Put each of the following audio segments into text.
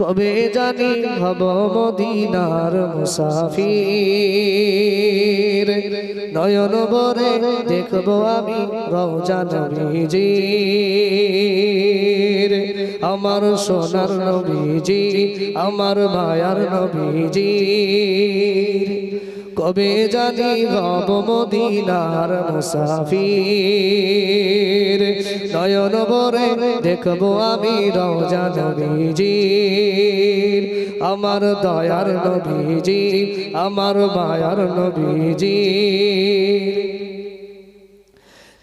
কবে জানি হব মদিনার মুসাফির, নয়ন ভরে দেখব আমি রওজা নবীজির। আমার সোনার নবীজি, আমার মায়ার নবীজি, কবে জানি হব মদিনার মুসাফির, নয়ন ভরে দেখব আমি রওজা নবীজির। আমার দয়ার নবীজি, আমার মায়ার নবীজি,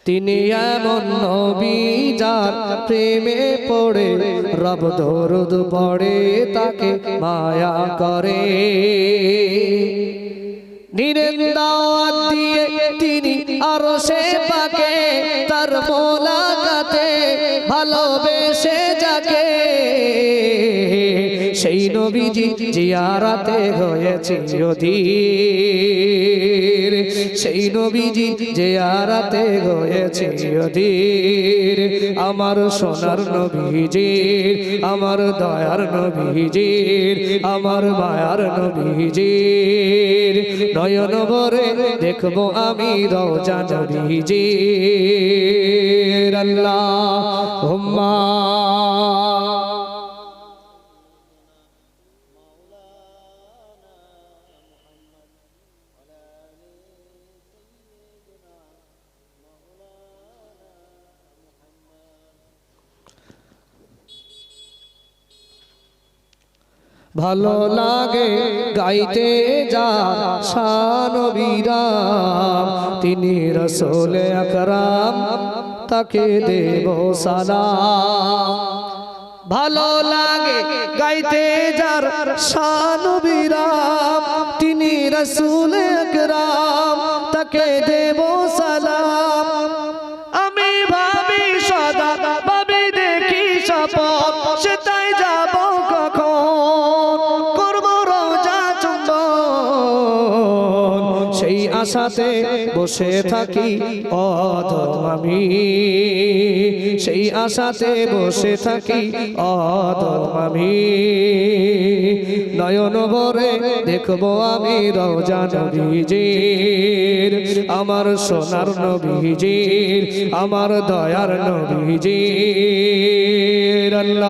তিনি এমন নবী যার প্রেমে পড়ে রব দরুদ পড়ে তাকে মায়া করে। নিরেন্দাওয়াত দিয়ে তিনি আরশে পাকে তার মোলাকাতে ভালোবেসে যাকে, সেই নবীজি জিয়ারাতে হয়েছে অধীর, সেই নবীজি জিয়ারাতে হয়েছে অধীর। আমার সোনার নবীজির, আমার দয়ার নবীজির, আমার মায়ার নবীজির, নয়ন ভরে দেখব আমি রওজা নবীজির। আল্লাহুম্মা ভালো লাগে গাইতে যা শান বীরাম, তিনি রসূল আকরাম তাকে দেব সালাম। ভালো লাগে গাইতে যার শান বীরাম, তিনি রসূল আকরাম তাকে দেব সালাম। আমি ভাবি সদা ভাবি দেখি স্বপন, সেটাই যাব আশাতে বসে থাকি অধম আমি, সেই আশাতে বসে থাকি অধম আমি। নয়ন ভরে দেখব আমি রওজা নবীজির, আমার সোনার নবীজির, আমার দয়ার নবীজির। আল্লাহ